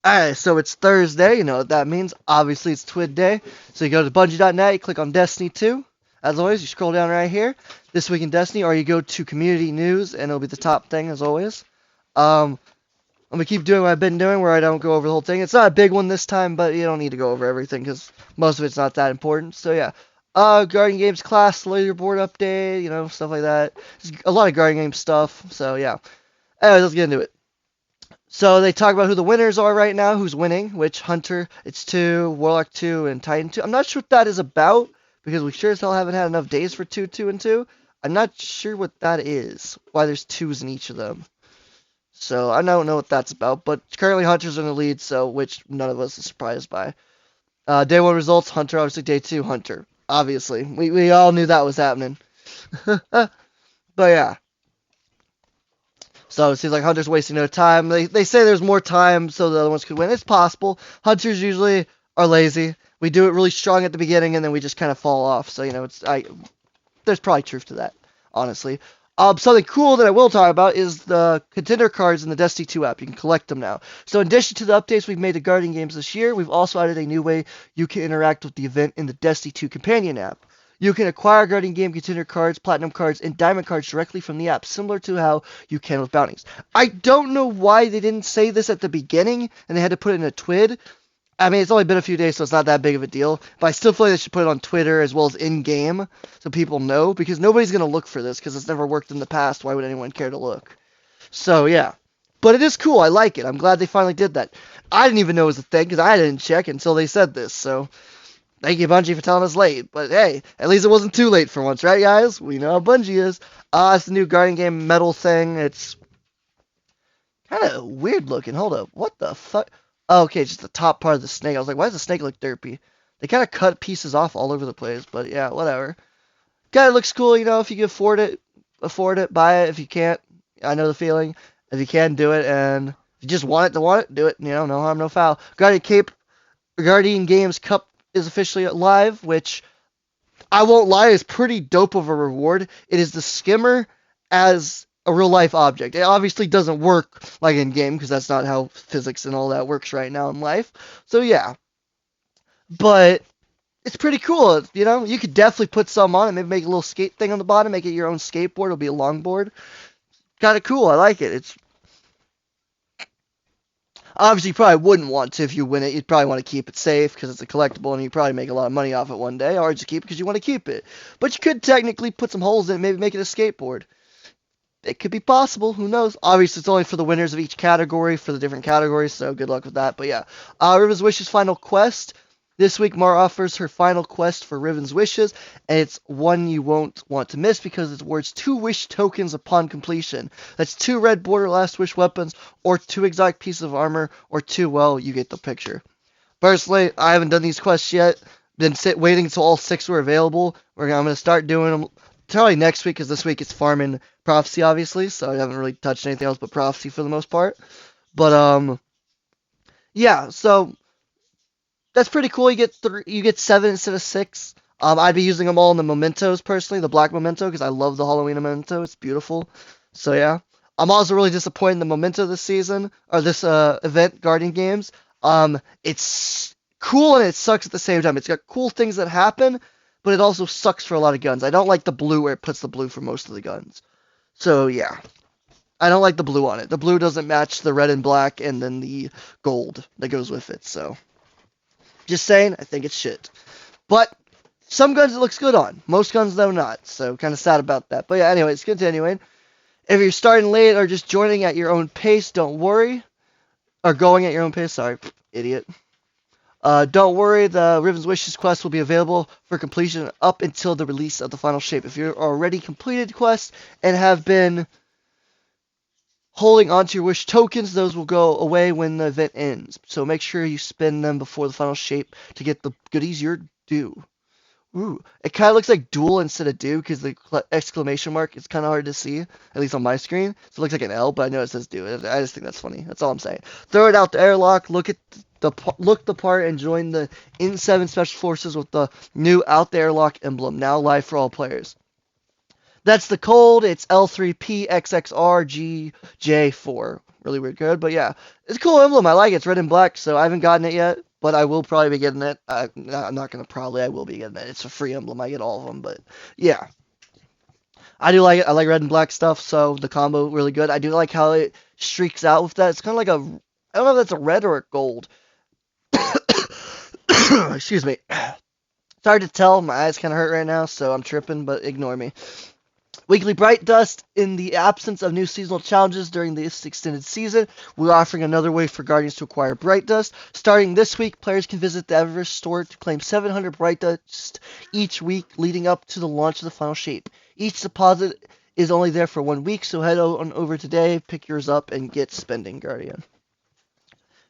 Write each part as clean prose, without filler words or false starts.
Alright, so it's Thursday. You know what that means. Obviously, it's T.W.I.D day. So you go to Bungie.net, you click on Destiny 2. As always, you scroll down right here, This Week in Destiny, or you go to Community News, and it'll be the top thing, as always. Um, I'm going to keep doing what I've been doing, where I don't go over the whole thing. It's not a big one this time, but you don't need to go over everything, because most of it's not that important. So, yeah. Guardian Games class, leaderboard update, stuff like that. Just a lot of Guardian Games stuff, so yeah. Anyways, let's get into it. So they talk about who the winners are right now, who's winning, which Hunter, it's 2, Warlock 2, and Titan 2. I'm not sure what that is about, because we sure as hell haven't had enough days for 2, 2, and 2. I'm not sure what that is, why there's 2s in each of them. So I don't know what that's about, but currently Hunter's in the lead, so which none of us is surprised by. Day 1 results, Hunter, obviously. Day 2, Hunter. Obviously. We all knew that was happening. But yeah. So it seems like Hunter's wasting no time. They say there's more time so the other ones could win. It's possible. Hunters usually are lazy. We do it really strong at the beginning and then we just kind of fall off. So, there's probably truth to that, honestly. Something cool that I will talk about is the contender cards in the Destiny 2 app. You can collect them now. So in addition to the updates we've made to Guardian Games this year, we've also added a new way you can interact with the event in the Destiny 2 companion app. You can acquire Guardian Game contender cards, platinum cards, and diamond cards directly from the app, similar to how you can with bounties. I don't know why they didn't say this at the beginning and they had to put it in a T.W.I.D. I mean, it's only been a few days, so it's not that big of a deal. But I still feel like they should put it on Twitter as well as in-game so people know, because nobody's going to look for this because it's never worked in the past. Why would anyone care to look? So, yeah. But it is cool. I like it. I'm glad they finally did that. I didn't even know it was a thing because I didn't check until they said this, so thank you, Bungie, for telling us late. But hey, at least it wasn't too late for once, right, guys? We know how Bungie is. It's the new Guardian Game metal thing. It's kind of weird looking. Hold up. What the fuck? Oh, okay, just the top part of the snake. I was like, why does the snake look derpy? They kind of cut pieces off all over the place, but yeah, whatever. Kind of looks cool, if you can afford it, buy it. If you can't, I know the feeling. If you can, do it. And if you just want it, do it. No harm, no foul. Guardian Games Cup is officially live, which I won't lie, is pretty dope of a reward. It is the skimmer as a real life object. It obviously doesn't work like in game because that's not how physics and all that works right now in life. So yeah, but it's pretty cool. You could definitely put some on it. Maybe make a little skate thing on the bottom. Make it your own skateboard. It'll be a longboard. Kind of cool. I like it. It's obviously you probably wouldn't want to if you win it. You'd probably want to keep it safe because it's a collectible and you probably make a lot of money off it one day, or just keep it because you want to keep it. But you could technically put some holes in it, maybe make it a skateboard. It could be possible. Who knows? Obviously, it's only for the winners of each category for the different categories, so good luck with that. But yeah, Riven's Wishes final quest. This week, Mar offers her final quest for Riven's Wishes, and it's one you won't want to miss because it awards 2 wish tokens upon completion. That's 2 red border last wish weapons, or 2 exotic pieces of armor, or 2, well, you get the picture. Personally, I haven't done these quests yet. Been waiting until all 6 were available. I'm going to start doing them probably next week because this week it's farming prophecy, obviously, so I haven't really touched anything else but prophecy for the most part. But yeah, so that's pretty cool. You get 7 instead of 6. I'd be using them all in the mementos personally, the black memento, because I love the Halloween memento. It's beautiful. So yeah, I'm also really disappointed in the memento this season or this event, Guardian Games. It's cool and it sucks at the same time. It's got cool things that happen, but it also sucks for a lot of guns. I don't like the blue where it puts the blue for most of the guns. So yeah, I don't like the blue on it. The blue doesn't match the red and black and then the gold that goes with it. So just saying, I think it's shit. But some guns it looks good on. Most guns, though, not. So kind of sad about that. But yeah, anyways, continuing. If you're starting late or just joining at your own pace, don't worry. Or going at your own pace, sorry, idiot. Don't worry, the Riven's Wishes quest will be available for completion up until the release of the final shape. If you're already completed quests and have been holding onto your wish tokens, those will go away when the event ends. So make sure you spend them before the final shape to get the goodies you're due. Ooh, it kind of looks like duel instead of do because the exclamation mark is kind of hard to see, at least on my screen. So it looks like an L, but I know it says do. I just think that's funny. That's all I'm saying. Throw it out the airlock, look the part, and join the N7 Special Forces with the new out the airlock emblem, now live for all players. That's the code. It's L3PXXRGJ4. really weird code. But yeah, it's a cool emblem. I like it. It's red and black, so I haven't gotten it yet, but I will probably be getting it. I'm not gonna probably. I will be getting it. It's a free emblem. I get all of them, but yeah, I do like it. I like red and black stuff, so the combo really good. I do like how it streaks out with that. It's kind of like a. I don't know if that's a red or a gold. Excuse me. It's hard to tell. My eyes kind of hurt right now, so I'm tripping, but ignore me. Weekly Bright Dust. In the absence of new seasonal challenges during this extended season, we're offering another way for Guardians to acquire Bright Dust. Starting this week, players can visit the Eververse store to claim 700 Bright Dust each week leading up to the launch of the final shape. Each deposit is only there for 1 week, so head on over today, pick yours up, and get spending, Guardian.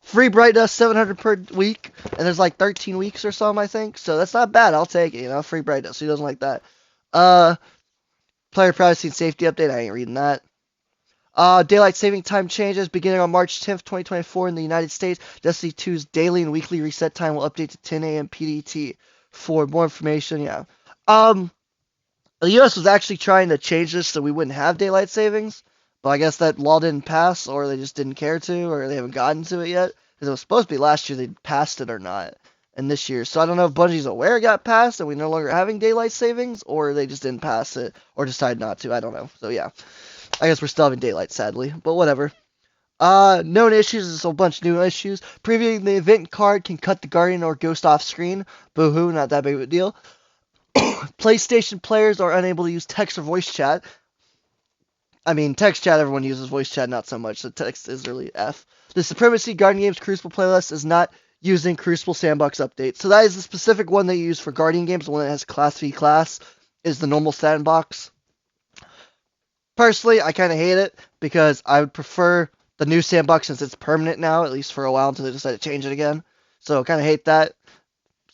Free Bright Dust, 700 per week, and there's like 13 weeks or something, I think. So that's not bad. I'll take it, free Bright Dust. Who doesn't like that? Player privacy and safety update. I ain't reading that. Daylight saving time changes beginning on March 10th, 2024 in the United States. Destiny 2's daily and weekly reset time will update to 10 a.m. PDT. For more information, yeah. The U.S. was actually trying to change this so we wouldn't have daylight savings, but I guess that law didn't pass, or they just didn't care to, or they haven't gotten to it yet. Because it was supposed to be last year they passed it or not, and this year. So I don't know if Bungie's aware it got passed and we're no longer having daylight savings, or they just didn't pass it, or decided not to. I don't know. So yeah, I guess we're still having daylight, sadly, but whatever. Known issues is a bunch of new issues. Previewing the event card can cut the Guardian or Ghost off screen. Boo-hoo, not that big of a deal. PlayStation players are unable to use text or voice chat. I mean, text chat, everyone uses. Voice chat, not so much. The text is really F. The Supremacy Guardian Games Crucible playlist is not using Crucible Sandbox updates. So that is the specific one that you use for Guardian games. The one that has Class V class is the normal sandbox. Personally, I kind of hate it because I would prefer the new sandbox since it's permanent now, at least for a while until they decide to change it again. So I kind of hate that.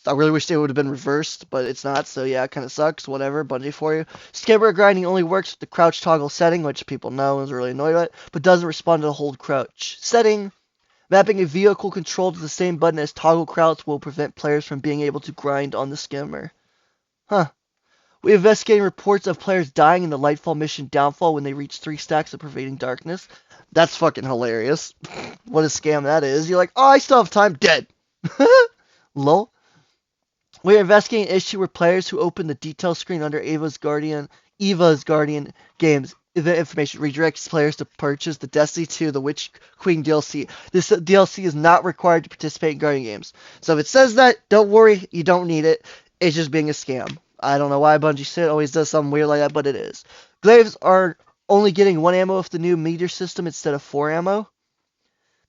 I really wish it would have been reversed, but it's not, so yeah, it kind of sucks. Whatever, Bungie for you. Skateboard grinding only works with the crouch toggle setting, which people know is really annoyed at, but doesn't respond to the hold crouch setting. Mapping a vehicle control to the same button as toggle crouch will prevent players from being able to grind on the skimmer. Huh. We investigating reports of players dying in the Lightfall mission Downfall when they reach 3 stacks of Pervading Darkness. That's fucking hilarious. What a scam that is. You're like, oh, I still have time. Dead. Lol. We are investigating an issue where players who open the detail screen under Eva's Guardian games event information redirects players to purchase the Destiny 2 The Witch Queen DLC. This DLC is not required to participate in Guardian games. So if it says that, don't worry, you don't need it. It's just being a scam. I don't know why Bungie said always does something weird like that, but it is. Glaives are only getting 1 ammo with the new meter system instead of 4 ammo.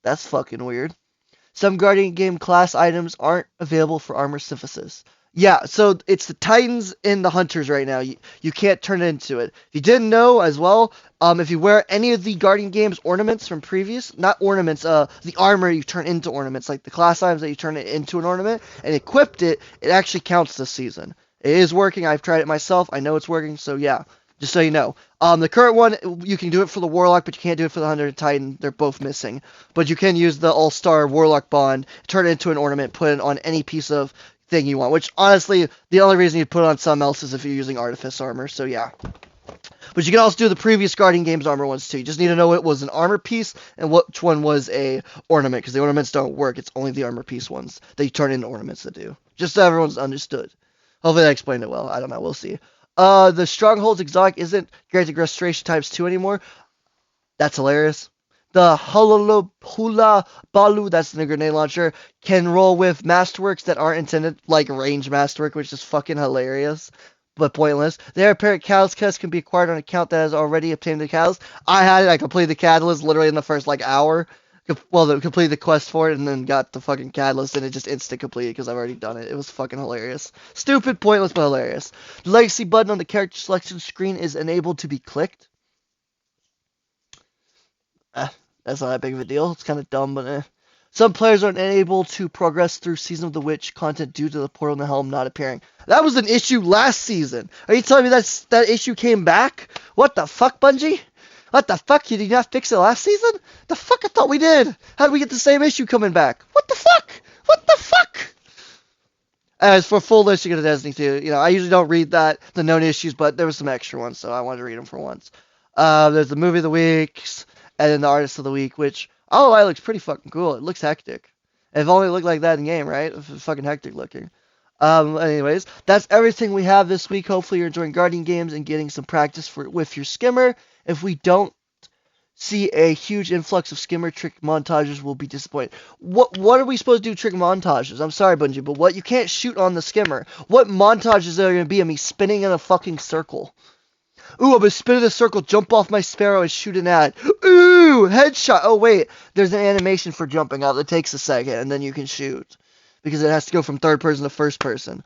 That's fucking weird. Some Guardian game class items aren't available for armor synthesis. Yeah, so it's the Titans and the Hunters right now. You can't turn it into it. If you didn't know as well, if you wear any of the Guardian games ornaments from previous, not ornaments, the armor you turn into ornaments, like the class items that you turn it into an ornament, and equipped it, it actually counts this season. It is working. I've tried it myself. I know it's working, so yeah. Just so you know. The current one, you can do it for the Warlock, but you can't do it for the Hunter and Titan. They're both missing. But you can use the All-Star Warlock Bond, turn it into an ornament, put it on any piece of thing you want. Which, honestly, the only reason you put it on something else is if you're using Artifice armor. So, yeah. But you can also do the previous Guardian Games armor ones, too. You just need to know it was an armor piece and which one was a ornament. Because the ornaments don't work. It's only the armor piece ones that you turn into ornaments that do. Just so everyone's understood. Hopefully I explained it well. I don't know. We'll see. The Strongholds exotic isn't granted restoration times 2 anymore. That's hilarious. The Hula Balu, that's the grenade launcher, can roll with masterworks that aren't intended, like range masterwork, which is fucking hilarious, but pointless. The Heir Apparent Catalyst can be acquired on an account that has already obtained the catalyst. I had it. I completed the catalyst literally in the first, hour. Well, completed the quest for it and then got the fucking catalyst and it just instant completed because I've already done it. It was fucking hilarious. Stupid, pointless, but hilarious. The legacy button on the character selection screen is enabled to be clicked. That's not that big of a deal. It's kind of dumb, but Some players are unable to progress through Season of the Witch content due to the portal in the helm not appearing. That was an issue last season. Are you telling me that issue came back? What the fuck, Bungie? What the fuck? You did not fix it last season? The fuck? I thought we did. How did we get the same issue coming back? What the fuck? What the fuck? As for full list, you go to Destiny 2. I usually don't read the known issues, but there was some extra ones, so I wanted to read them for once. There's the Movie of the Weeks, and then the artist of the week, which oh, it looks pretty fucking cool. It looks hectic. If only it looked like that in game, right? It's fucking hectic looking. Anyways, that's everything we have this week. Hopefully you're enjoying guarding games and getting some practice with your skimmer. If we don't see a huge influx of skimmer trick montages, we'll be disappointed. What are we supposed to do trick montages? I'm sorry, Bungie, but what? You can't shoot on the skimmer. What montages are going to be of me spinning in a fucking circle? Ooh, I'm going to spin in a circle, jump off my sparrow, and shoot an ad. Ooh, headshot. Oh, wait. There's an animation for jumping out that takes a second, and then you can shoot. Because it has to go from third person to first person.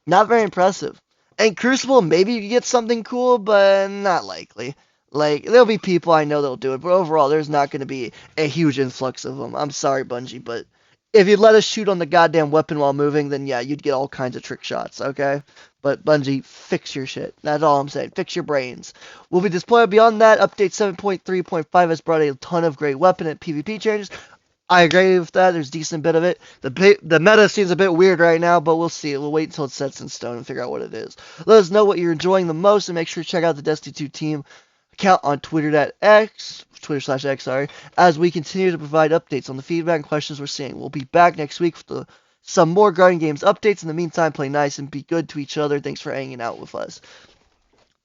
Not very impressive. And Crucible, maybe you can get something cool, but not likely. Like, there'll be people I know that'll do it, but overall, there's not going to be a huge influx of them. I'm sorry, Bungie, but if you'd let us shoot on the goddamn weapon while moving, then yeah, you'd get all kinds of trick shots, okay? But Bungie, fix your shit. That's all I'm saying. Fix your brains. We'll be deployed beyond that. Update 7.3.5 has brought a ton of great weapon and PvP changes. I agree with that. There's a decent bit of it. The meta seems a bit weird right now, but we'll see. We'll wait until it sets in stone and figure out what it is. Let us know what you're enjoying the most, and make sure to check out the Destiny 2 team account on Twitter/X, sorry, as we continue to provide updates on the feedback and questions we're seeing. We'll be back next week with some more Guardian Games updates. In the meantime, play nice and be good to each other. Thanks for hanging out with us.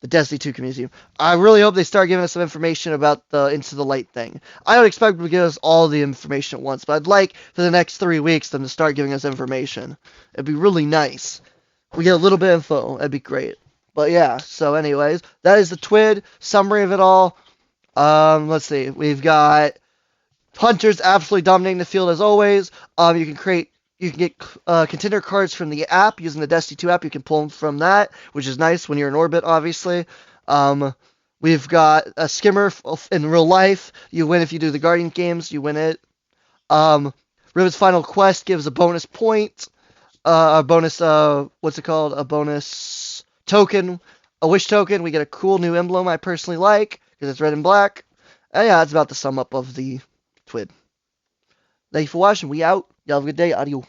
The Destiny 2 community. I really hope they start giving us some information about the Into the Light thing. I don't expect them to give us all the information at once, but I'd like for the next 3 weeks them to start giving us information. It'd be really nice. We get a little bit of info. That'd be great. But yeah, so anyways, that is the T.W.I.D summary of it all. Let's see. We've got Hunters absolutely dominating the field as always. You can get contender cards from the app using the Destiny 2 app. You can pull them from that, which is nice when you're in orbit, obviously. We've got a skimmer in real life. You win if you do the Guardian games. You win it. Riven's Final Quest gives a bonus point. A bonus, what's it called? A bonus token. A wish token. We get a cool new emblem I personally like because it's red and black. And yeah, that's about the sum up of the T.W.I.D. Thank you for watching. We out. Y'all have a good day. Adios.